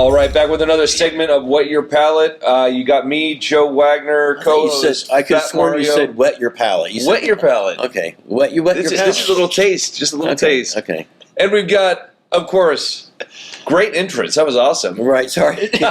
All right, back with another segment of Wet Your Palate. You got me, Joe Wagner, co-host. I could have sworn you said wet your palate. You said, wet your palate. Okay. Wet your palate. This is a little taste. Just a little taste. Okay. And we've got, of course, great entrance. That was awesome. Right, sorry. No,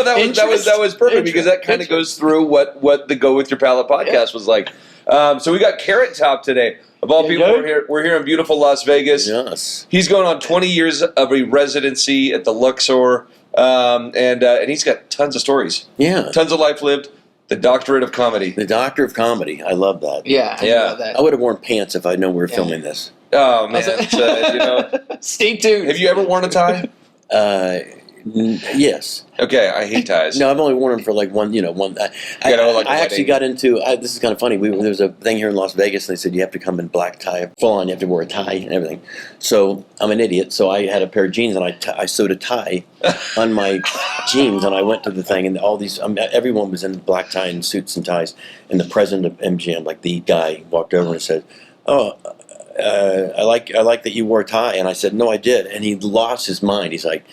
that was perfect because that kind of goes through what the Go With Your Palate podcast was like. So we got Carrot Top today. Of all people, we're here in beautiful Las Vegas. Yes. He's going on 20 years of a residency at the Luxor, and he's got tons of stories. Yeah. Tons of life lived. The doctorate of comedy. The doctor of comedy. I love that. Yeah. I love that. I would have worn pants if I'd known we were filming this. Oh, man. Stay tuned. Have you ever worn a tie? Yes. Okay, I hate ties. No, I've only worn them for like one. I actually got into. This is kind of funny. There was a thing here in Las Vegas, and they said you have to come in black tie, full on. You have to wear a tie and everything. So I'm an idiot. So I had a pair of jeans, and I sewed a tie on my jeans, and I went to the thing, and all these. Everyone was in black tie and suits and ties, and the president of MGM, like the guy, walked over and said, "Oh, I like that you wore a tie," and I said, "No, I did," and he lost his mind. He's like,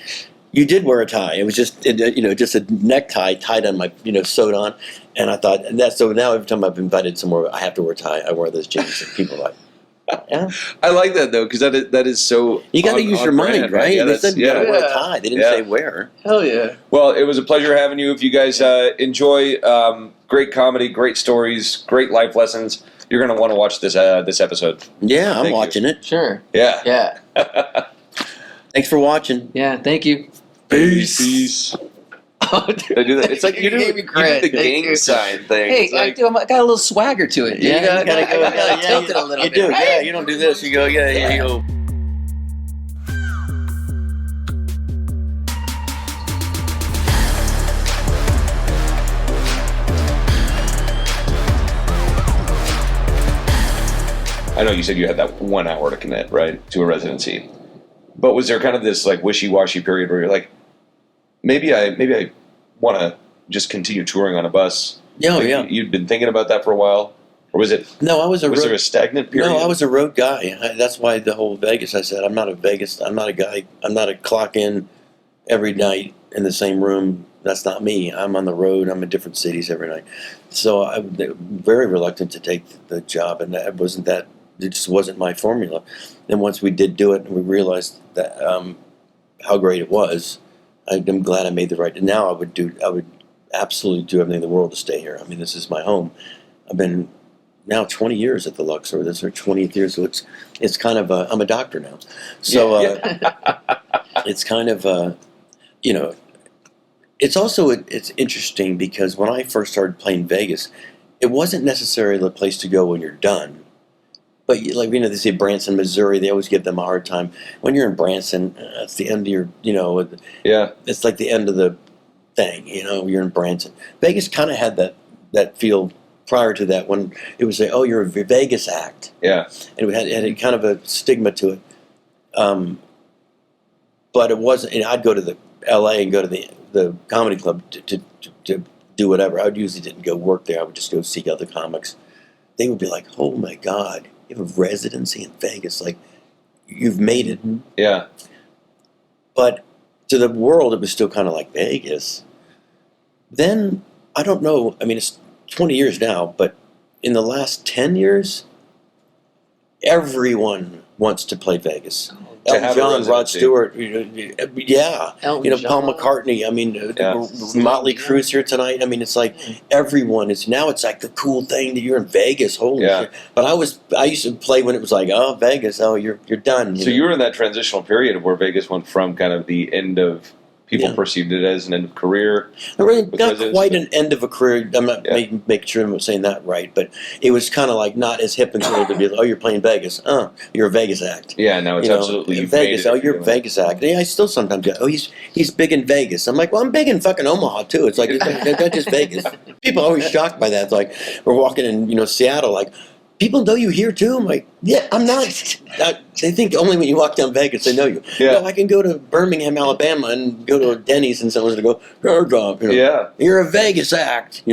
"You did wear a tie. It was just, just a necktie tied on my, sewed on." And I thought, so now every time I've invited somewhere, I have to wear a tie. I wear those jeans, and people are like, "Yeah." I like that though, because that is so. You got to use your mind, right? Yeah, they said you got to wear a tie. They didn't say wear. Hell yeah. Well, it was a pleasure having you. If you guys enjoy great comedy, great stories, great life lessons, you're going to want to watch this episode. Yeah, I'm watching it. Sure. Yeah. Yeah. Thanks for watching. Yeah, thank you. Peace. Oh, I do that. It's like you do the gang sign thing. Hey, I got a little swagger to it. Yeah, you gotta go. I tilted a little you bit. do. Right? Yeah, you don't do this. You go. Yeah, here you go. I know you said you had that 1 hour to commit, right, to a residency. But was there kind of this like wishy-washy period where you're like, maybe I want to just continue touring on a bus? Yeah, like, yeah. You'd been thinking about that for a while, or was it? No, was there a stagnant period? No, I was a road guy. That's why the whole Vegas. I said I'm not a guy. I'm not a clock in every night in the same room. That's not me. I'm on the road. I'm in different cities every night. So I'm very reluctant to take the job, and it just wasn't my formula. And once we did do it, and we realized that how great it was, I'm glad I made the right. And now I would absolutely do everything in the world to stay here. I mean, this is my home. I've been now 20 years at the Luxor. This is our 20th year, so it's kind of I'm a doctor now. So it's kind of it's also it's interesting because when I first started playing Vegas, it wasn't necessarily the place to go when you're done. But they say Branson, Missouri, they always give them a hard time. When you're in Branson, it's the end of your, it's like the end of the thing, you're in Branson. Vegas kind of had that feel prior to that when it was like, oh, you're a Vegas act. Yeah. And it had kind of a stigma to it. But it wasn't, and I'd go to the L.A. and go to the comedy club to do whatever. I usually didn't go work there. I would just go see other comics. They would be like, oh my God, you have a residency in Vegas. Like, you've made it. Yeah. But to the world, it was still kind of like Vegas. Then, I don't know, I mean, it's 20 years now, but in the last 10 years, everyone wants to play Vegas. Elton John, Rod Stewart, Elton Paul John. McCartney. I mean, Mötley Crüe's here tonight. I mean, it's like everyone is now. It's like the cool thing that you're in Vegas. Holy shit! But I used to play when it was like, oh, Vegas. Oh, you're done. So you were in that transitional period where Vegas went from kind of the end of. People perceived it as an end of career. Not quite an end of a career. I'm not making sure I'm saying that right, but it was kind of like not as hip and cool to be like, oh, you're playing Vegas. You're a Vegas act. Yeah, no, it's absolutely Vegas. Oh, you're a Vegas act. Yeah, I still sometimes go, oh, he's big in Vegas. I'm like, well, I'm big in fucking Omaha too. It's like it's not just Vegas. People are always shocked by that. It's like we're walking in Seattle, like. People know you here too. I'm like, yeah, I'm not. They think only when you walk down Vegas they know you. Yeah. No, I can go to Birmingham, Alabama, and go to Denny's, and someone's gonna go, "Your job." Yeah. You're a Vegas act.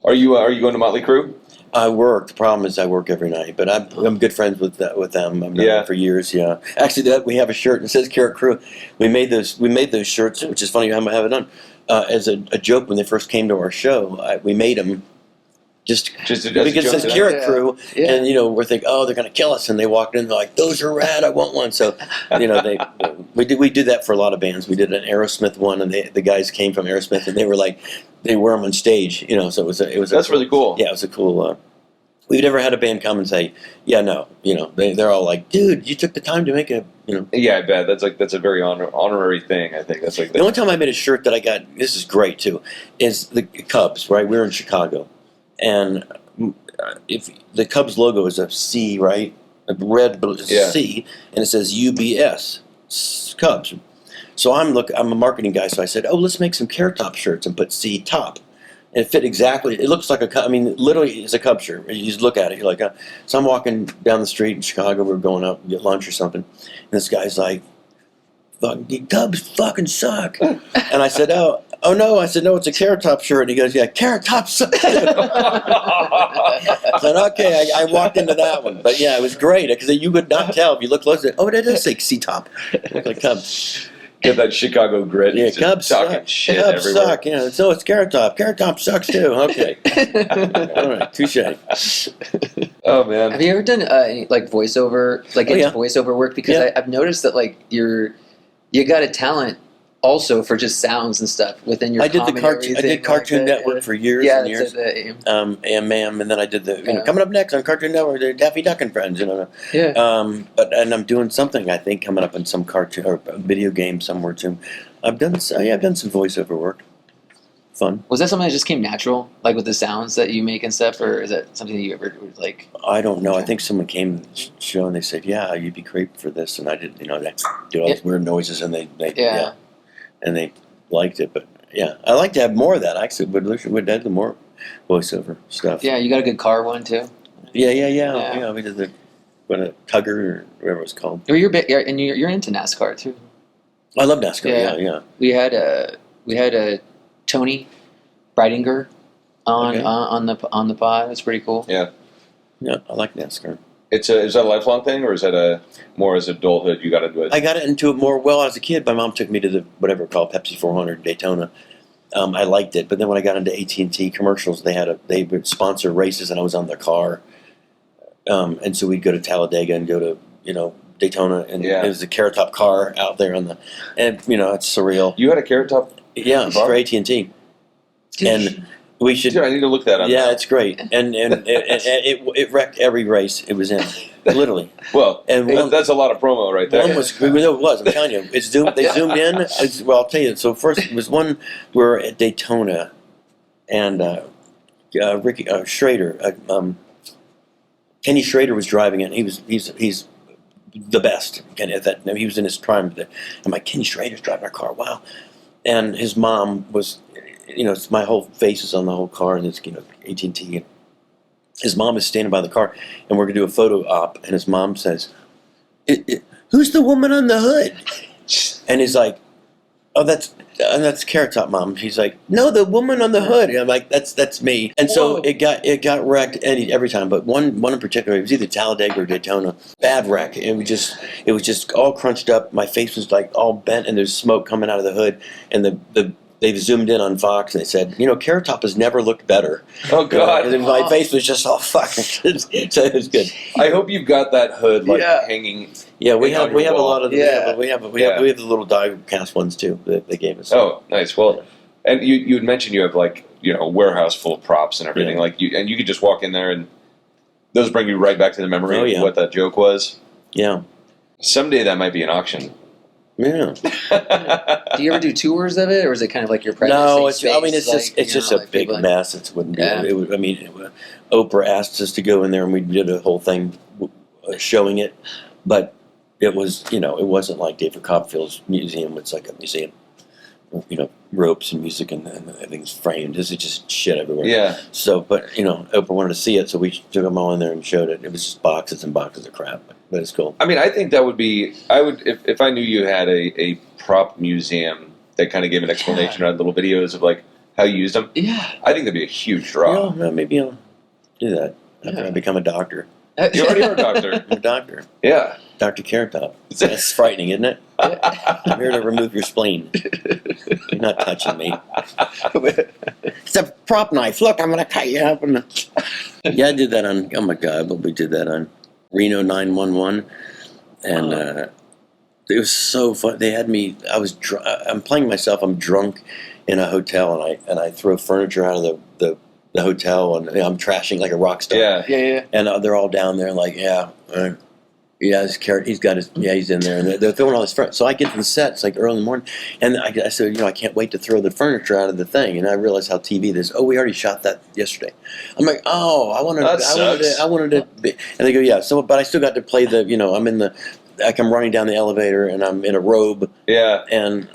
Are you going to Mötley Crüe? I work. The problem is I work every night, but I'm good friends with them. I've known them for years. Yeah, actually, we have a shirt that says Carrot Crew. We made those shirts, which is funny. I have it done as a joke when they first came to our show. We made them. Just because it says Carrot Crew, and we're thinking, oh, they're gonna kill us, and they walked in, they're like, those are rad, I want one. So, we did that for a lot of bands. We did an Aerosmith one, and the guys came from Aerosmith, and they were like, they wear them on stage, so it was. That's really cool. Yeah, it was a cool. We've never had a band come and say, yeah, no, they're all like, dude, you took the time to make a, Yeah, I bet that's a very honorary thing. I think that's like the only time I made a shirt that I got. This is great too, is the Cubs. Right, we were in Chicago. And if the Cubs logo is a C, right? A red C, and it says UBS, Cubs. So I'm a marketing guy, so I said, oh, let's make some Carrot Top shirts and put C top. And it fit exactly. It looks like literally it's a Cub shirt. You just look at it, you're like, so I'm walking down the street in Chicago. We're going out to get lunch or something, and this guy's like, fucking Cubs fucking suck. And I said, oh no. I said, no, it's a Carrot Top shirt. And he goes, yeah, Carrot Top sucks. I said, okay, I walked into that one. But yeah, it was great because you would not tell if you look close. Oh, that does say C-Top. Look like Cubs. Get that Chicago grit. Yeah, Cubs suck. Shit Cubs everywhere. suck. Yeah, so it's Carrot Top. Carrot Top sucks too. Okay. All right, touche. Oh man. Have you ever done any voiceover, voiceover work? Because I've noticed that you got a talent also for just sounds and stuff within your. I did the cartoon. I did Cartoon Network for years and years. And then I did the coming up next on Cartoon Network, the Daffy Duck and Friends. Yeah. But I'm doing something I think coming up in some cartoon or video game somewhere too. I've done some voiceover work. Fun. Was that something that just came natural, like with the sounds that you make and stuff, or is that something that you ever like? I don't know. I think someone came to the show and they said, "Yeah, you'd be great for this," and I did. They did all these weird noises, and they and they liked it. But yeah, I like to have more of that. Actually, would add the more voiceover stuff. Yeah, you got a good car one too. Yeah. We did the Tugger or whatever it was called. Or you're into NASCAR too. I love NASCAR. Yeah. We had a Tony Breidinger on the pod. It's pretty cool. Yeah, I like NASCAR. Is that a lifelong thing, or is that more as adulthood you got into it? I got into it more. Well, as a kid, my mom took me to the whatever called Pepsi 400 Daytona. I liked it, but then when I got into AT&T commercials, they would sponsor races, and I was on their car, and so we'd go to Talladega and go to Daytona, and it was a Carrot Top car out there and it's surreal. You had a Carrot Top. Yeah, for AT&T. And we should. Dude, I need to look that up. Yeah, it's great, and it wrecked every race it was in, literally. Well, and that's a lot of promo right there. One was. It was. I'm telling you, it's zoomed. They zoomed in. I'll tell you. So first, it was one we were at Daytona, and Ricky Schrader, Kenny Schrader was driving it. He's the best. Kenny, he was in his prime. I'm like, Kenny Schrader's driving our car. Wow. And his mom was, my whole face is on the whole car, and it's, AT&T. His mom is standing by the car, and we're going to do a photo op, and his mom says, who's the woman on the hood? And he's like, oh, that's Carrot Top, Mom. She's like, no, the woman on the hood. And I'm like, that's me. And so it got wrecked every time, but one in particular, it was either Talladega or Daytona. Bad wreck. It was just all crunched up. My face was like all bent, and there's smoke coming out of the hood. And they zoomed in on Fox, and they said, Carrot Top has never looked better. Oh God! And my face was just all fucking. So it was good. I hope you've got that hood hanging. Yeah, we have a lot of. Yeah. We have the little die cast ones too that they gave us. Oh, nice. Well, and you had mentioned you have a warehouse full of props and everything. Yeah. And you could just walk in there and those bring you right back to the memory of what that joke was. Yeah. Someday that might be an auction. Yeah. Do you ever do tours of it, or is it kind of like your private? No, space? it's just a big mess. It wouldn't be. Oprah asked us to go in there, and we did a whole thing showing it, but it was it wasn't like David Copperfield's museum. It's like a museum, ropes and music and everything's framed. This is just shit everywhere. Yeah. So, but Oprah wanted to see it, so we took them all in there and showed it. It was just boxes and boxes of crap. But it's cool. I mean, I think that would be. I would if I knew you had a prop museum that kind of gave an explanation or had little videos of how you used them. Yeah. I think that'd be a huge draw. Yeah, maybe I'll do that. after I become a doctor. You already are a doctor. I'm a doctor. Yeah. Dr. Carrot Top. That's frightening, isn't it? I'm here to remove your spleen. You're not touching me. It's a prop knife. Look, I'm going to cut you up. Yeah, I did that on, oh my God, but we did that on Reno 911. And it was so fun. They had me, I'm playing myself. I'm drunk in a hotel, and I throw furniture out of the hotel, and I'm trashing like a rock star. Yeah. And they're all down there like, this Carrot, he's got his, he's in there. And they're throwing all this furniture. So I get to the set, it's like early in the morning. And I said, I can't wait to throw the furniture out of the thing. And I realized how TV this, we already shot that yesterday. I'm like, I wanted to be. And they go, yeah. So, but I still got to play I'm running down the elevator and I'm in a robe. Yeah. And,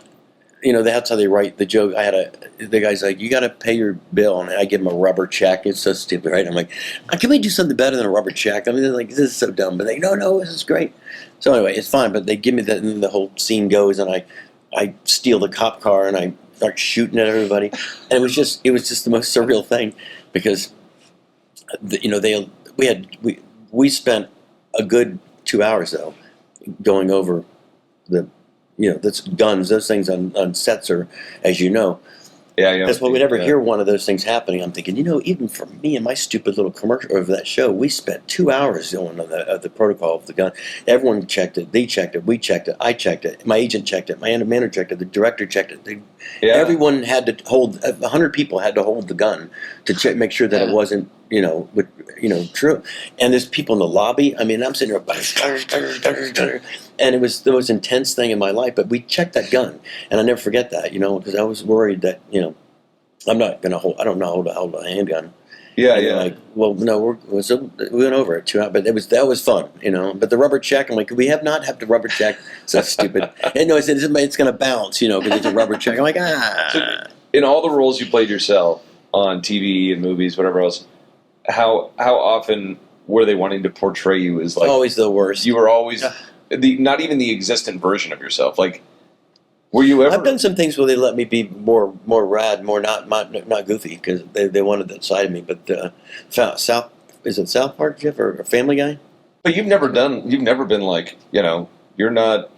that's how they write the joke. The guy's like, you got to pay your bill. And I give him a rubber check. It's so stupid, right? I'm like, can we do something better than a rubber check? I mean, they're like, this is so dumb. But they no, this is great. So anyway, it's fine. But they give me that, and the whole scene goes, and I steal the cop car, and I start shooting at everybody. And it was just the most surreal thing, because, we spent a good 2 hours, though, going over that's guns, those things on sets are, as you know. Yeah. That's why we never hear one of those things happening. I'm thinking, even for me and my stupid little commercial of that show, we spent 2 hours going on the protocol of the gun. Everyone checked it. They checked it. We checked it. I checked it. My agent checked it. My manager checked it. The director checked it. Everyone had to hold. 100 people had to hold the gun to make sure that it wasn't, true. And there's people in the lobby. I mean, I'm sitting there, and it was the most intense thing in my life. But we checked that gun, and I never forget that, because I was worried that, I'm not going to hold. I don't know how to hold a handgun. Yeah. Like, well, no, we went over it 2 hours, but that was fun, But the rubber check, I'm like, could we not have the rubber check? So stupid. And no, it's going to bounce, because it's a rubber check. I'm like, So in all the roles you played yourself on TV and movies, whatever else, how often were they wanting to portray you as like always the worst? You were always not even the existent version of yourself. Like, were you ever? I've done some things where they let me be more rad, more not goofy, because they wanted that side of me. But is it South Park, Jeff, or Family Guy? But you've never been like, you're not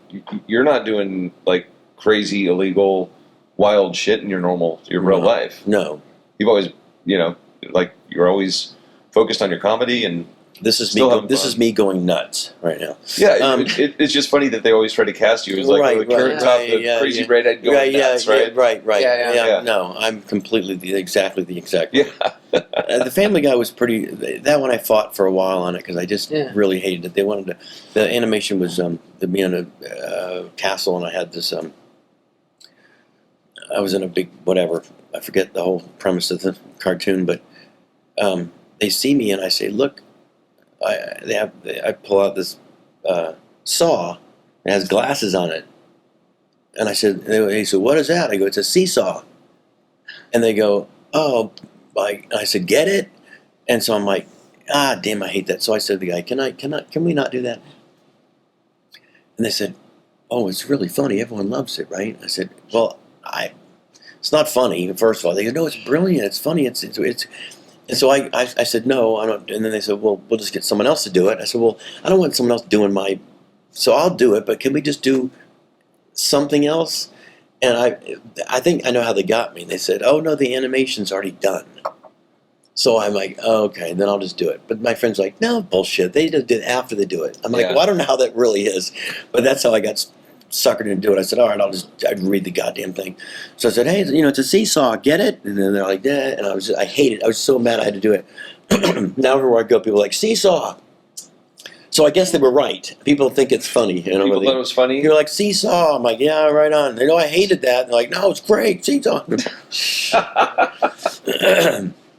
doing like crazy, illegal, wild shit in your real life. No, you've always, like you're always focused on your comedy, and this is me going nuts right now. Yeah, it's just funny that they always try to cast you as like the Carrot Top, the crazy redhead going nuts, right? Right. Yeah. No, I'm completely exactly the exact. Yeah. The Family Guy was pretty. That one I fought for a while on it because I just really hated it. They wanted to. The animation was me in a castle, and I had this. I was in a big whatever. I forget the whole premise of the cartoon, but they see me and I say, "Look." I pull out this saw. It has glasses on it, and I said, "Hey, so what is that?" I go, "It's a seesaw." And they go, "Oh," I said, "Get it?" And so I'm like, damn, I hate that. So I said to the guy, "Can we not do that?" And they said, "Oh, it's really funny. Everyone loves it, right?" I said, "Well, it's not funny. First of all," they go, "No, it's brilliant. It's funny. It's." And so I said, "No, I don't." And then they said, "Well, we'll just get someone else to do it." I said, "Well, I don't want someone else doing so I'll do it, but can we just do something else?" And I think I know how they got me. They said, "Oh, no, the animation's already done." So I'm like, okay, then I'll just do it. But my friend's like, "No, bullshit. They just did it after they do it." I'm like, well, I don't know how that really is. But that's how I got suckered into it. I said, all right, I'd read the goddamn thing. So I said, hey, it's a seesaw, get it? And then they're like, yeah. And I hate it. I was so mad I had to do it. Now everywhere I go, people are like, seesaw. So I guess they were right. People think it's funny. People thought it was funny? You're like, seesaw. I'm like, yeah, right on. They know I hated that. They're like, no, it's great, seesaw.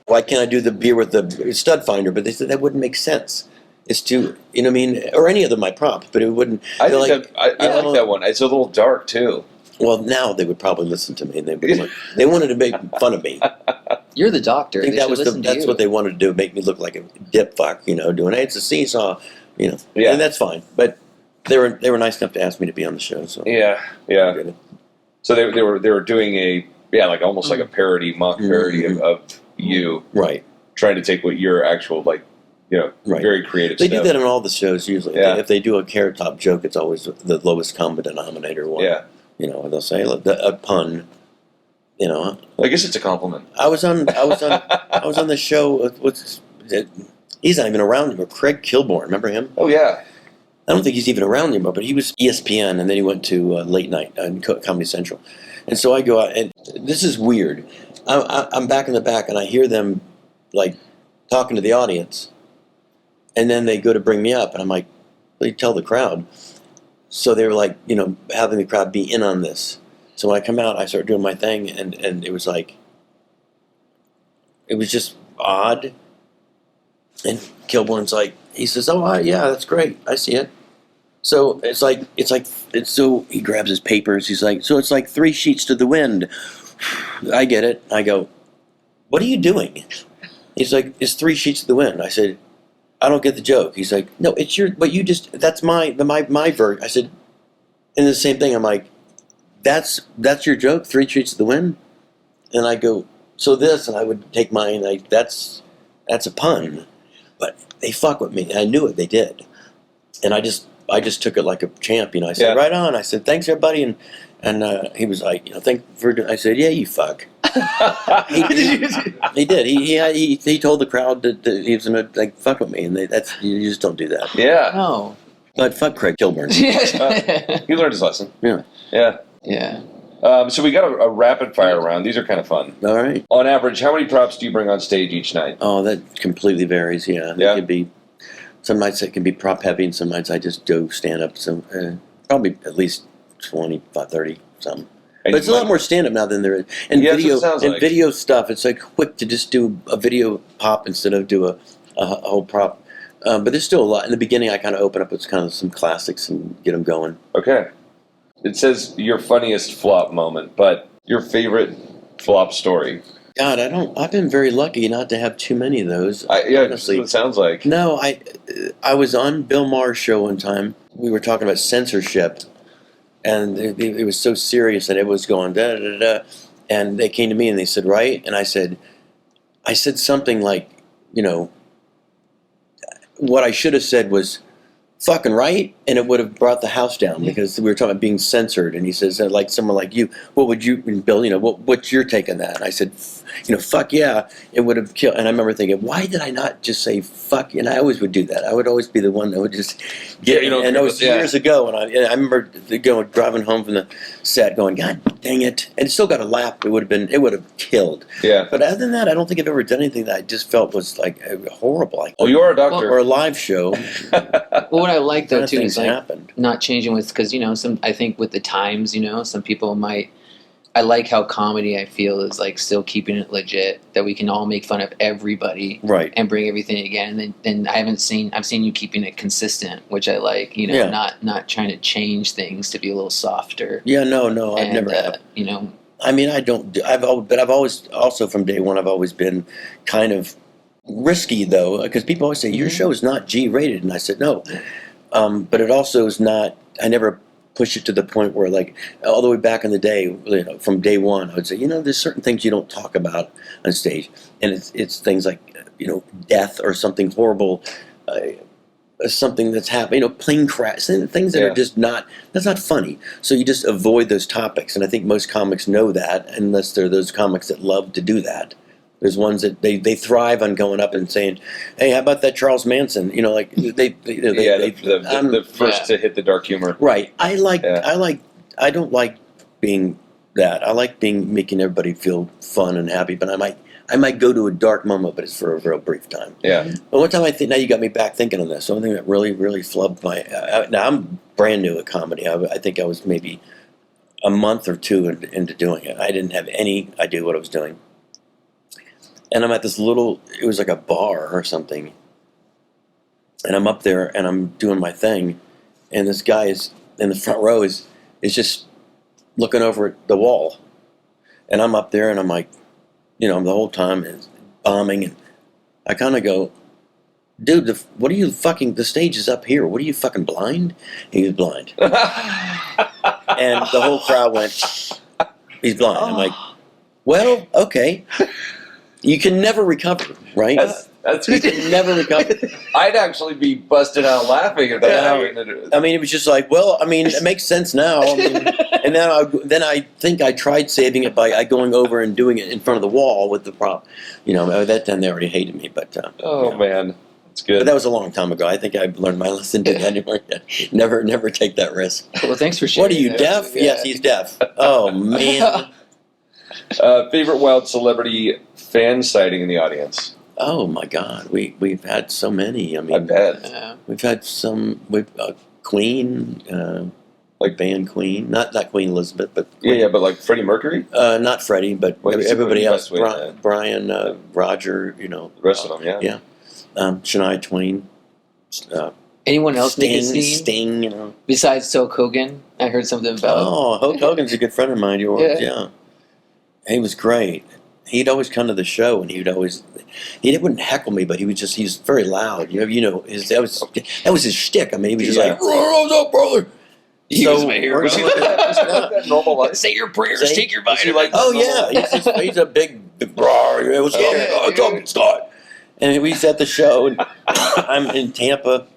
Why can't I do the beer with the stud finder? But they said that wouldn't make sense. It's too, what I mean, or any of them I prompt, but it wouldn't. I like that one. It's a little dark too. Well, now they would probably listen to me, and they wanted to make fun of me. You're the doctor. I think that's what they wanted to do, make me look like a dip fuck, doing, hey, it's a seesaw, Yeah, and that's fine. But they were nice enough to ask me to be on the show. So yeah. So they were doing like almost like a parody, mock parody of you, right? Trying to take what your actual very creative They stuff. do that on all the shows usually. Yeah. If they do a Carrot Top joke, it's always the lowest common denominator one. Yeah. They'll say a pun. Well, I guess it's a compliment. I was on the show. He's not even around anymore. Craig Kilborn, remember him? Oh yeah. I don't think he's even around anymore, but he was ESPN, and then he went to late night on Comedy Central. And so I go out, and this is weird. I'm back in the back, and I hear them like talking to the audience, and then they go to bring me up, and I'm like, they tell the crowd. So they were like, having the crowd be in on this. So when I come out, I start doing my thing, and it was like, it was just odd. And Kilborn's like, he says, "Oh, yeah, that's great. I see it." So so he grabs his papers. He's like, "So it's like 3 sheets to the wind." I get it. I go, "What are you doing?" He's like, "It's 3 sheets to the wind." I said, "I don't get the joke." He's like, "No, it's but you just, that's my version." I said, and the same thing. I'm like, that's your joke, 3 sheets to the wind? And I go, "So this," and I would take mine, like, that's a pun. But they fuck with me. I knew it. They did. And I just took it like a champ. I said, "Right on." I said, "Thanks, everybody." And he was like, "Thank for." I said, "Yeah, you fuck." He did. He told the crowd that he was gonna fuck with me, and you just don't do that. Yeah. No. But fuck Craig Kilburn. He learned his lesson. Yeah. Yeah. Yeah. So we got a rapid fire round. These are kind of fun. All right. On average, how many props do you bring on stage each night? Oh, that completely varies. Yeah. Yeah. It could be. Some nights it can be prop heavy, and some nights I just go stand up. So probably at least 25, 30, something. But it's a lot more stand up now than there is. And video stuff. It's like quick to just do a video pop instead of do a whole prop. But there's still a lot. In the beginning, I kind of open up with kind of some classics and get them going. Okay. It says your funniest flop moment, but your favorite flop story. God, I've been very lucky not to have too many of those. Honestly, it sounds like. No, I was on Bill Maher's show one time. We were talking about censorship, and it was so serious that it was going da da da. And they came to me and they said, "Right?" And I said something like, what I should have said was, "Fucking right," and it would have brought the house down because we were talking about being censored. And he says, like someone like you, what would you, Bill? What's your take on that? And I said, "Fuck yeah," it would have killed. And I remember thinking, why did I not just say fuck? And I always would do that. I would always be the one that would just get. And it was years ago, and I remember driving home from the set, going, "God dang it!" And it still got a lap. It would have killed. Yeah. But other than that, I don't think I've ever done anything that I just felt was like horrible. Like, well, you are a doctor, or a live show. Well, what I like though too is happened. Not changing with, because I think with the times, some people might. I like how comedy, I feel, is like still keeping it legit, that we can all make fun of everybody, right, and bring everything again. And I've seen you keeping it consistent, which I like. Not trying to change things to be a little softer. Yeah, no, I've never had. I mean, I don't. I've always also from day one I've always been kind of risky though, because people always say your show is not G-rated, and I said no, but it also is not. I never push it to the point where, like, all the way back in the day, from day one, I would say, there's certain things you don't talk about on stage, and it's things like, death or something horrible, something that's happened, plane crash, things that are just that's not funny. So you just avoid those topics, and I think most comics know that, unless they're those comics that love to do that. There's ones that they thrive on going up and saying, "Hey, how about that Charles Manson?" The first to hit the dark humor. Right. I don't like being that. I like making everybody feel fun and happy. But I might go to a dark moment, but it's for a real brief time. Yeah. But one time now you got me back thinking on this. One thing that really, really flubbed my. Now I'm brand new at comedy. I think I was maybe a month or two into doing it. I didn't have any idea what I was doing. And I'm at this it was like a bar or something. And I'm up there and I'm doing my thing. And this guy is in the front row is just looking over at the wall. And I'm up there and I'm like, the whole time is bombing. And I kind of go, "Dude, what are you fucking, the stage is up here. What are you fucking blind?" He was blind. And the whole crowd went, "He's blind." I'm like, "Well, okay." You can never recover, right? That's He could never recover. I'd actually be busted out laughing if that happened. I mean, it was just like, well, I mean, it makes sense now. I mean, and then I think I tried saving it by going over and doing it in front of the wall with the prop. You know, that then they already hated me. But man, that's good. But that was a long time ago. I think I've learned my lesson. Never take that risk. Well, thanks for sharing. What are you, deaf? Yeah. Yes, he's deaf. Oh man. Favorite wild celebrity fan sighting in the audience? Oh my God, we've had so many. I mean, I bet. We've had some. Queen, like band Queen, not Queen Elizabeth, but Queen. Yeah, but like Freddie Mercury. Not Freddie, but everybody else. With, Brian, Roger, you know, the rest of them. Yeah. Shania Twain. Anyone else make a scene? Sting, you know. Besides Hulk Hogan, I heard something about. Oh, Hulk Hogan's a good friend of mine. Yeah. He was great. He'd always come to the show, and he wouldn't heckle me, but he's very loud. You know, that was his shtick. I mean, he was just like, "What's up, brother?" He was my hero. Was that normal life? Say your prayers, take your vitamins. Like, oh yeah, he's a big. It was talking Scott, and we was at the show, and I'm in Tampa.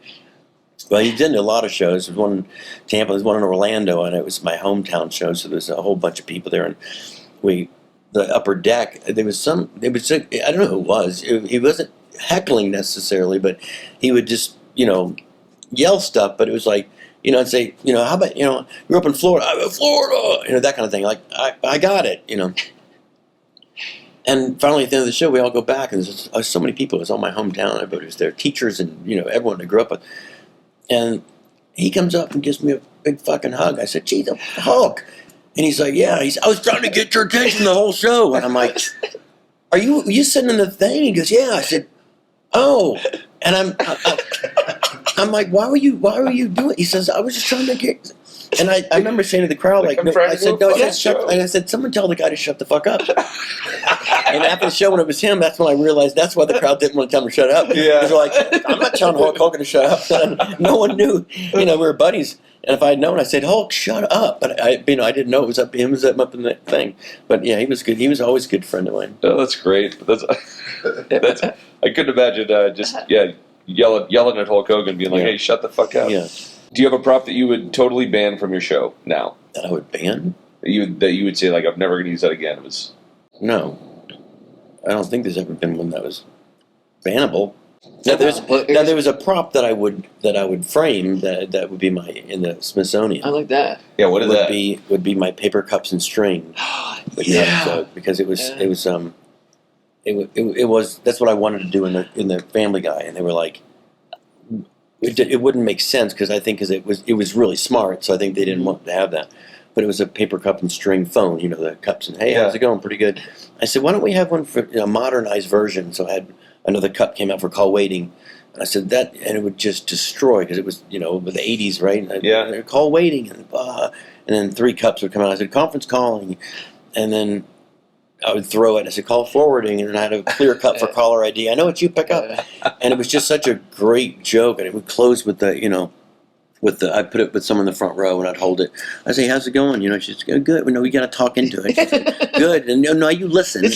Well, he's in a lot of shows. There's one in Tampa, there's one in Orlando, and it was my hometown show. So there's a whole bunch of people there, and the upper deck. I don't know who it was. He wasn't heckling necessarily, but he would just yell stuff. But it was like and say how about you're up in Florida. I'm in Florida. That kind of thing. Like I got it. And finally, at the end of the show, we all go back, and there's so many people. It was all my hometown. Everybody was there, teachers, and everyone I grew up with. And he comes up and gives me a big fucking hug. I said, "Gee, the Hulk." And he's like, "Yeah." I was trying to get your attention the whole show. And I'm like, "Are you sitting in the thing?" He goes, "Yeah." I said, "Oh." And I'm like, "Why were you doing it?" He says, "I was just trying to get." And I remember saying to the crowd, like, I said, "Someone tell the guy to shut the fuck up." And after the show, when it was him, that's when I realized that's why the crowd didn't want to tell him to shut up. Yeah. Because they're like, "I'm not telling Hulk Hogan to shut up." And no one knew. We were buddies. And if I had known, I said, "Hulk, shut up." But I didn't know it was up to him. It was up in that thing. But yeah, he was good. He was always a good friend of mine. Oh, that's great. I couldn't imagine yelling at Hulk Hogan, being like, "Hey, shut the fuck up." Yeah. Do you have a prop that you would totally ban from your show now? That I would ban? That you would say, like, I'm never going to use that again. It was no. I don't think there's ever been one that was bannable. Now there was a prop that I would frame that would be in the Smithsonian. I like that. Yeah, what is that? Would be my paper cups and string. Because it was that's what I wanted to do in the Family Guy, and they were like, it wouldn't make sense because it was really smart, so I think they didn't want to have that. But it was a paper cup and string phone, the cups, and hey, how's it going? Pretty good. I said, why don't we have one for a modernized version? So I had another cup came out for call waiting, and I said that, and it would just destroy because it was with the 80s, right? Call waiting, and then 3 cups would come out. I said conference calling, and then I would throw it. I said call forwarding, and then I had a clear cup for caller ID. I know what you pick up, and it was just such a great joke, and it would close with the I'd put it with someone in the front row, and I'd hold it. I say, "How's it going?" She's good. No, we got to talk into it. She said, good. And no, you listen.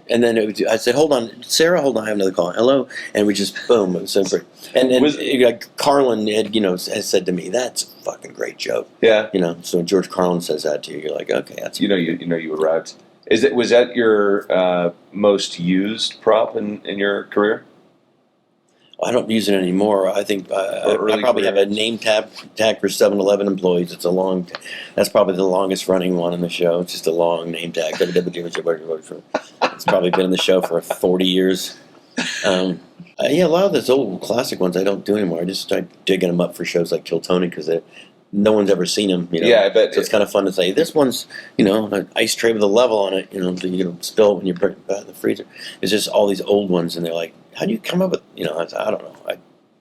And then I said, "Hold on, Sarah. Hold on, I have another call. Hello." And we just boom. It was so great. And Carlin had has said to me, "That's a fucking great joke." Yeah. So George Carlin says that to you, you're like, okay, that's you arrived. Was that your most used prop in your career? I don't use it anymore. I think I probably have a name tag for 7-Eleven employees. That's probably the longest running one in the show. It's just a long name tag. It's probably been in the show for 40 years. A lot of those old classic ones I don't do anymore. I just start digging them up for shows like Kill Tony because no one's ever seen them. Yeah, I bet. So it's kind of fun to say, this one's, an ice tray with a level on it, spill when you bring it back in the freezer. It's just all these old ones, and they're like, how do you come up with, I don't know.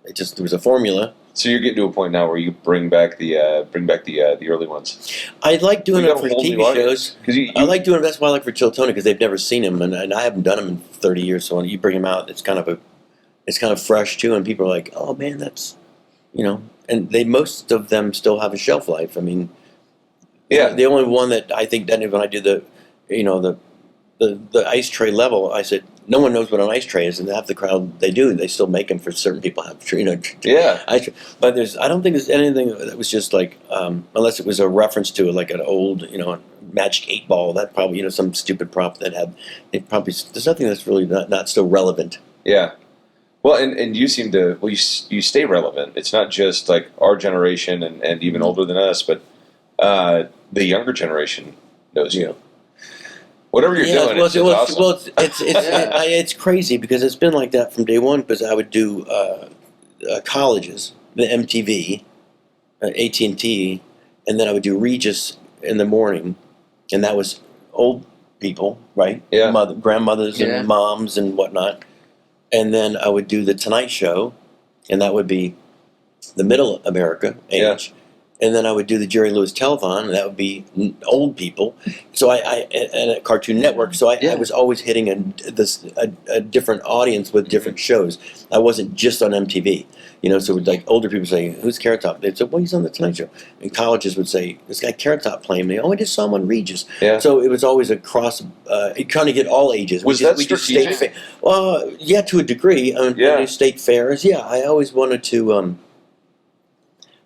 There was a formula. So you're getting to a point now where you bring back the early ones. I like doing it for TV shows. I like doing it. That's why I like for Chill Tony because they've never seen him, and I haven't done them in 30 years. So when you bring them out, it's kind of fresh too, and people are like, "Oh man, that's," and most of them still have a shelf life. I mean, the only one that I think that when I do the the ice tray level, I said, no one knows what an ice tray is, and half the crowd, they do. They still make them for certain people. Yeah. Ice tray. But I don't think there's anything that was just like, unless it was a reference to like an old, Magic 8 Ball, that probably, some stupid prop that there's nothing that's really not still relevant. Yeah. Well, and you seem to, you stay relevant. It's not just like our generation and even older than us, but the younger generation knows you. Whatever you're doing, it's awesome. Well, it's crazy because it's been like that from day one. Because I would do colleges, the MTV, AT&T, and then I would do Regis in the morning, and that was old people, right? Yeah, grandmothers and moms and whatnot. And then I would do the Tonight Show, and that would be the middle America age. Yeah. And then I would do the Jerry Lewis Telethon, and that would be old people. So and a Cartoon Network. So I was always hitting a different audience with different shows. I wasn't just on MTV, So like older people say, "Who's Carrot Top?" They'd say, "Well, he's on the Tonight Show." And colleges would say, "This guy Carrot Top playing me." "Oh, I just saw him on Regis." Yeah. So it was always a cross, trying to get all ages. Was that strategic? Well, yeah, to a degree. State fairs. Yeah, I always wanted to.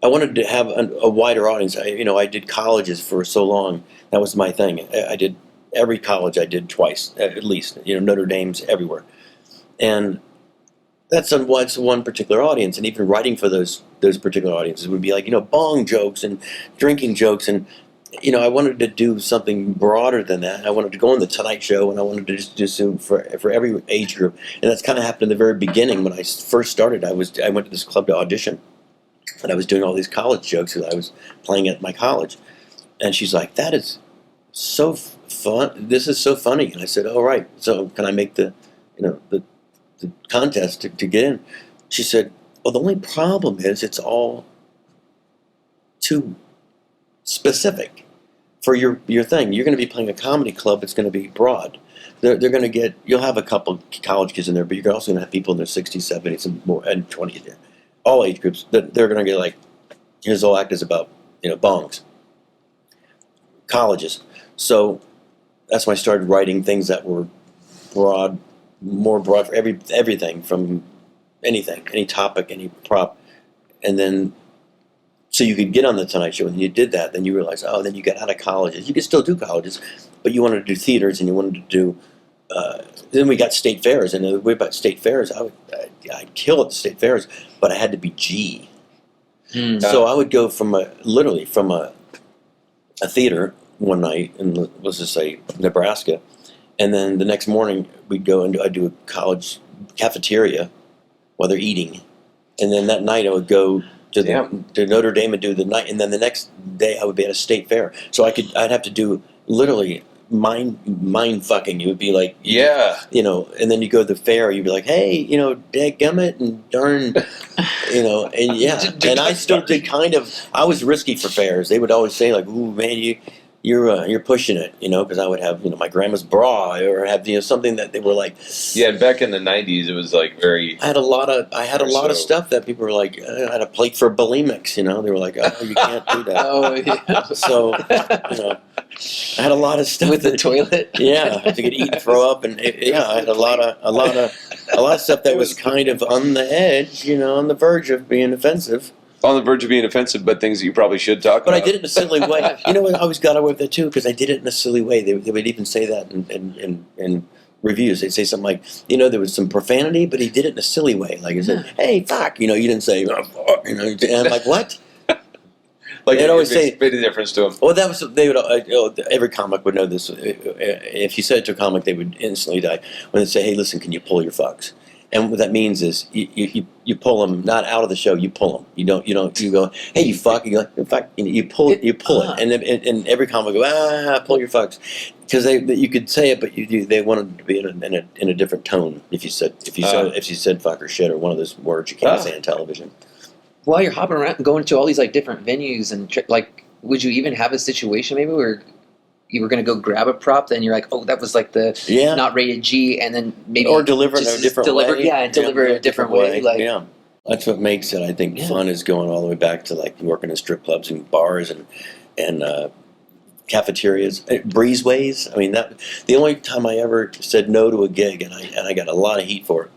I wanted to have a wider audience. I did colleges for so long. That was my thing. I did every college. I did twice at least. Notre Dame's everywhere, and that's one particular audience. And even writing for those particular audiences would be like bong jokes and drinking jokes, and I wanted to do something broader than that. I wanted to go on the Tonight Show, and I wanted to just do for every age group. And that's kind of happened in the very beginning when I first started. I went to this club to audition. And I was doing all these college jokes that I was playing at my college. And she's like, "That is so fun. This is so funny." And I said, "All right. So can I make the contest to get in?" She said, "Well, the only problem is it's all too specific for your thing. You're going to be playing a comedy club. It's going to be broad. They're going to you'll have a couple college kids in there, but you're also going to have people in their 60s, 70s, and more, and 20s there. All age groups, they're going to get like, here's the whole act is about, bongs. Colleges. So that's when I started writing things that were more broad for everything from anything, any topic, any prop. And then, so you could get on the Tonight Show, and you did that, then you realize, then you got out of colleges. You could still do colleges, but you wanted to do theaters, and you wanted to do, then we got state fairs, and the way about state fairs, I'd kill at the state fairs, but I had to be G. So I would go literally from a theater one night in, let's just say, Nebraska, and then the next morning we'd go and I'd do a college cafeteria while they're eating, and then that night I would go to Notre Dame and do the night, and then the next day I would be at a state fair. So I'd have to do literally mind fucking. You would be like, and then you go to the fair, you'd be like, "Hey, dadgummit and darn," and and I still did I was risky for fairs. They would always say like, "Ooh, man, you're pushing it," because I would have my grandma's bra or have something that they were like. Yeah, back in the '90s, it was like very. I had a lot of stuff that people were like. I had a plate for bulimics. They were like, "Oh, you can't do that." Oh yeah. So I had a lot of stuff with the toilet. Yeah, to get eat and throw up, and I had a lot of stuff that was kind of on the edge, on the verge of being offensive. On the verge of being offensive, but things that you probably should talk about. But I did it in a silly way. I always got away with that too, because I did it in a silly way. They would even say that in reviews. They'd say something like, there was some profanity, but he did it in a silly way. Like he said, "Hey, fuck," you didn't say, "Fuck," and I'm like, "What?" Like they'd always say, made a difference to him. Well, they would. Every comic would know this. If you said it to a comic, they would instantly die when they say, "Hey, listen, can you pull your fucks?" And what that means is you pull them not out of the show. You pull them. You go, "Hey, you fuck." You go, "Fuck." You pull it, and every comic would go, "Pull your fucks," because you could say it, but they wanted to be in a different tone. If you said fuck or shit or one of those words you can't say on television. While you're hopping around and going to all these like different venues and would you even have a situation maybe where you were going to go grab a prop, then you're like, "Oh, that was like the not rated G," and then maybe or deliver it in a different way. Yeah, deliver it a different way. That's what makes it, I think, fun is going all the way back to like working in strip clubs and bars and cafeterias, breezeways. I mean, that the only time I ever said no to a gig, and I got a lot of heat for it.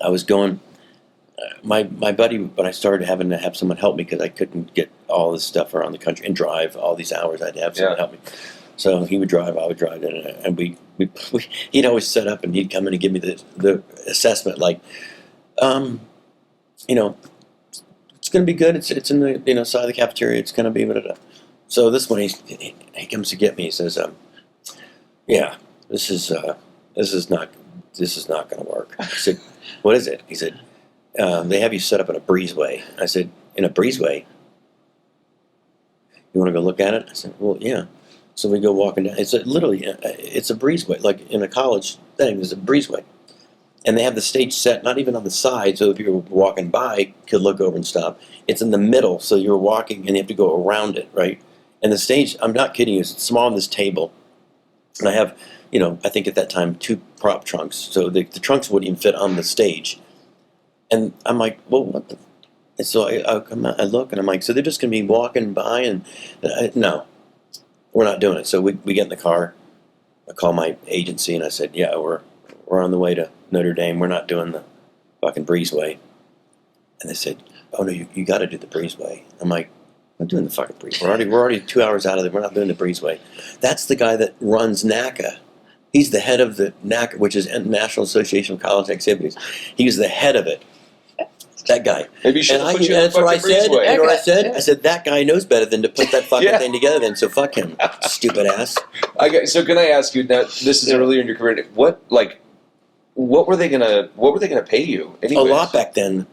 I was going. My buddy, when I started having to have someone help me because I couldn't get all this stuff around the country and drive all these hours, I had to have someone help me. So he would drive, I would drive, and he'd always set up and he'd come in and give me the assessment, like, you know, it's going to be good. It's in the side of the cafeteria. It's going to be So this one he comes to get me. He says, yeah, this is not going to work. I said, what is it? He said, they have you set up in a breezeway. I said, in a breezeway? You want to go look at it? I said, well, yeah. So we go walking down. It's literally a breezeway, like in a college thing. There's a breezeway, and they have the stage set not even on the side, so if you're walking by, could look over and stop. It's in the middle, so you're walking and you have to go around it, right? And the stage, I'm not kidding you, it's small on this table, and I have, I think at that time 2 prop trunks, so the trunks wouldn't even fit on the stage. And I'm like, well, what the? And so I come out, I look, and I'm like, so they're just going to be walking by, and no, we're not doing it. So we get in the car. I call my agency, and I said, yeah, we're on the way to Notre Dame. We're not doing the fucking breezeway. And they said, oh no, you got to do the breezeway. I'm like, I'm doing the fucking breezeway. We're already 2 hours out of it. We're not doing the breezeway. That's the guy that runs NACA. He's the head of the NACA, which is National Association of College Activities. He's the head of it. That guy. Maybe you should put you in that's the what I fucking said. breezeway. You know what I said? I said, that guy knows better than to put that fucking thing together then, so fuck him, stupid ass. So can I ask you, now, this is earlier in your career, what were they gonna pay you anyways? A lot back then.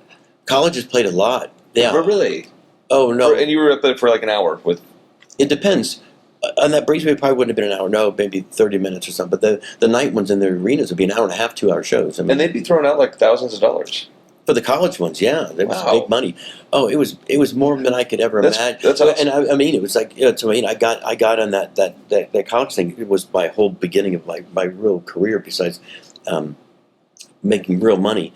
Colleges played a lot. Yeah. Really? Oh, no. And you were up there for like an hour with... It depends. On that breezeway, probably wouldn't have been an hour. No, maybe 30 minutes or something. But the night ones in the arenas would be an hour and a half, 2 hour shows. I mean, and they'd be throwing out like thousands of dollars. For the college ones, yeah, it was big money. Oh, it was more than I could ever imagine. That's awesome. And I mean, it was like, I got on that college thing. It was my whole beginning of my real career. Besides making real money,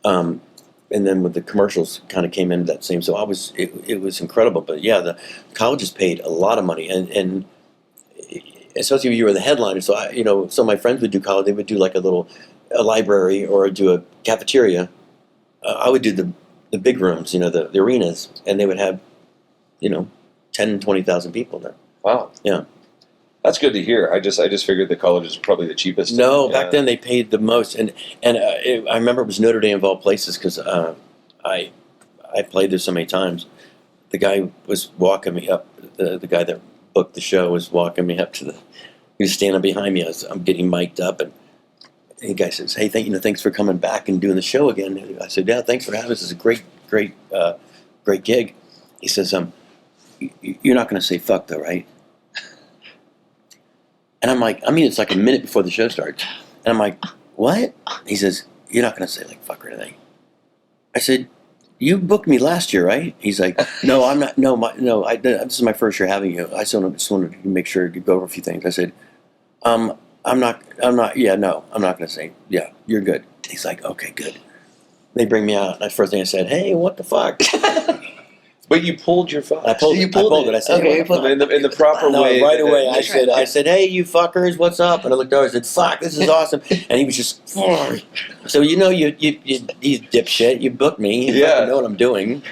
and then with the commercials, kind of came into that same. So it was incredible. But yeah, the colleges paid a lot of money, and especially when you were the headliner. So some of my friends would do college. They would do like a library or do a cafeteria. I would do the big rooms, the arenas, and they would have, 10, 20,000 people there. Wow. Yeah. That's good to hear. I just figured the colleges were probably the cheapest. No, back then they paid the most, and I remember it was Notre Dame of all places because I played there so many times. The guy was walking me up. The guy that booked the show was walking me up he was standing behind me. I'm getting mic'd up, and the guy says, "Hey, thanks for coming back and doing the show again." And I said, "Yeah, thanks for having us. It's a great gig." He says, "You're not going to say fuck though, right?" And I'm like, it's like a minute before the show starts, and I'm like, "What?" He says, "You're not going to say like fuck or anything." I said, "You booked me last year, right?" He's like, "No, I'm not. No, this is my first year having you. I just wanted to make sure to go over a few things." I said, I'm not, yeah, no, I'm not going to say, yeah, you're good. He's like, okay, good. They bring me out, and the first thing I said, hey, what the fuck? But you pulled your fuck. I pulled it. I said, okay, in the proper way. Right away, I said, hey, you fuckers, what's up? And I looked over, I said, fuck, this is awesome. And he was just, so you dipshit, you booked me. You fucking know what I'm doing.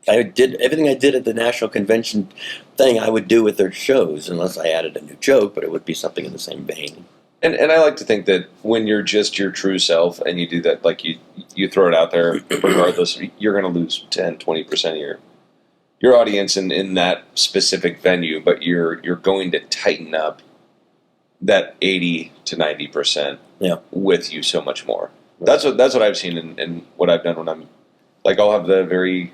I did everything I did at the national convention thing I would do with their shows, unless I added a new joke, but it would be something in the same vein. And I like to think that when you're just your true self and you do that, like you throw it out there, regardless, you're going to lose 10, 20% of your audience in that specific venue, but you're going to tighten up that 80 to 90% with you so much more. Right. That's what I've seen in what I've done when I'm like, I'll have the very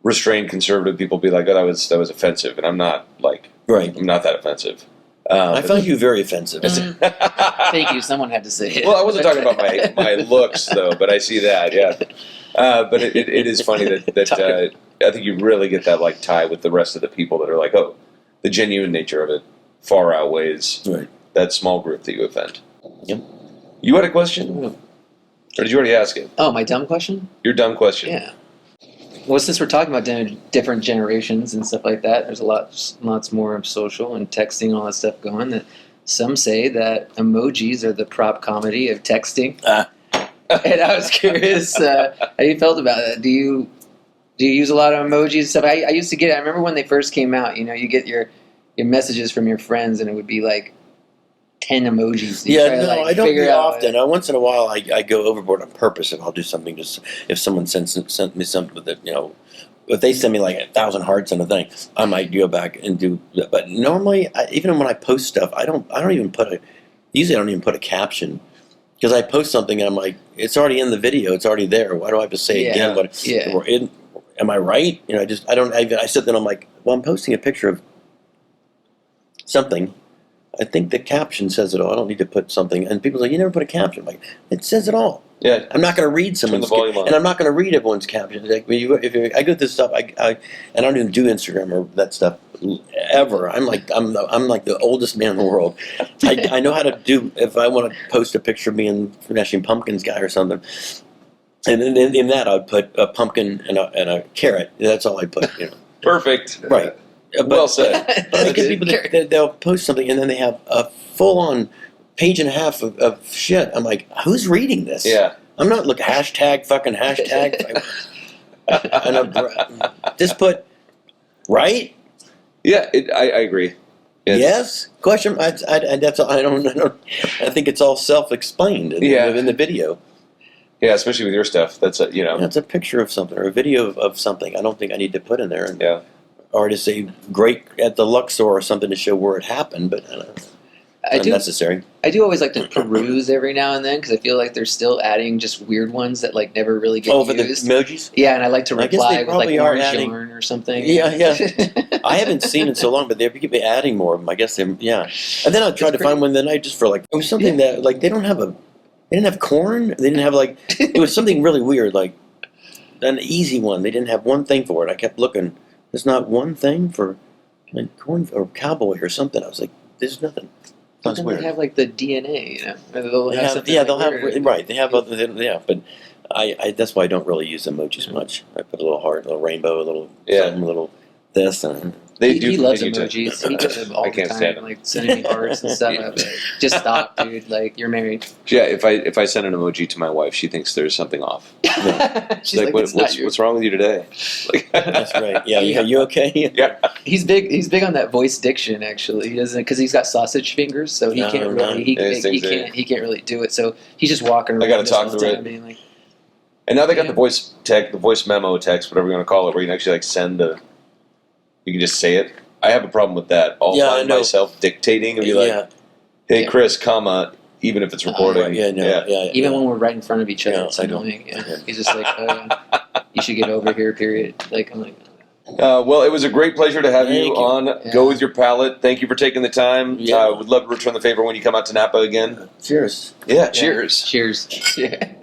restrained conservative people be like, oh, that was offensive, and I'm not I'm not that offensive. I found you very offensive. Thank you. Someone had to say it. Well, I wasn't talking about my looks though, but I see that, yeah. But it is funny that I think you really get that tie with the rest of the people that are like, oh, the genuine nature of it far outweighs that small group that you offend. Yep. You had a question, or did you already ask it? Oh, my dumb question? Your dumb question. Yeah. Well, since we're talking about different generations and stuff like that, there's lots more of social and texting and all that stuff going. That some say that emojis are the prop comedy of texting. And I was curious how you felt about that. Do you use a lot of emojis and stuff? I used to get. I remember when they first came out. You get your messages from your friends, and it would be like 10 emojis. I don't do often. Once in a while, I go overboard on purpose if I'll do something. Just if someone sent me something that if they send me like 1,000 hearts on a thing, I might go back and do. But normally, even when I post stuff, I don't even put usually I don't even put a caption because I post something and I'm like, it's already in the video, it's already there. Why do I have to say again? Am I right? I sit there and I'm like, well, I'm posting a picture of something. I think the caption says it all. I don't need to put something. And people say, you never put a caption. I'm like, it says it all. Yeah. I'm not going to read someone's caption. And I'm not going to read everyone's caption. Like, I go through stuff, and I don't even do Instagram or that stuff ever. I'm like the oldest man in the world. I know how to do, if I want to post a picture of me and Smashing Pumpkins guy or something. And in that, I'd put a pumpkin and a carrot. That's all I put. Perfect. Right. Well said. But I get people that they'll post something and then they have a full-on page and a half of shit. I'm like, who's reading this? Yeah. I'm not hashtag. And just put right. Yeah, I agree. Yes. Question. That's I don't. I think it's all self-explained in the video. Yeah, especially with your stuff. That's It's a picture of something or a video of something. I don't think I need to put in there. Or to say great at the Luxor or something to show where it happened, but it's unnecessary. I do always like to peruse every now and then because I feel like they're still adding just weird ones that like never really get used. For the emojis? Yeah, and I like to reply with like orange adding, yarn or something. Yeah. I haven't seen it so long, but they keep adding more of them. I guess And then I tried to find one the night just for like it was something that like they didn't have corn. They didn't have like it was something really weird like an easy one. They didn't have one thing for it. I kept looking. There's not one thing for like corn or cowboy or something. I was like, there's nothing. Sounds weird. They have like the DNA, They'll have right. They have other, but I that's why I don't really use emojis much. I put a little heart, a little rainbow, a little something, a little this and. He loves emojis. He does them all the time, like sending me hearts and stuff. Like, just stop, dude. Like you're married. Yeah, if I send an emoji to my wife, she thinks there's something off. Yeah. She's like, what's wrong with you today? Like, that's right. Yeah, you okay? Yeah. He's big on that voice diction. Actually, he doesn't because he's got sausage fingers, so he can't really he can't really do it. So he's just walking around. I got to talk through it. And now they got the voice memo text, whatever you want to call it, where you can actually like send a. You can just say it. I have a problem with that. I'll find myself dictating and be like, "Hey, Chris, comma," even if it's recording. Even when we're right in front of each other, it's annoying. He's just like, "You should get over here." Period. Like I'm like. Well, it was a great pleasure to have you on. Yeah. Go with your palate. Thank you for taking the time. I would love to return the favor when you come out to Napa again. Cheers. Yeah, cheers. Cheers. Yeah.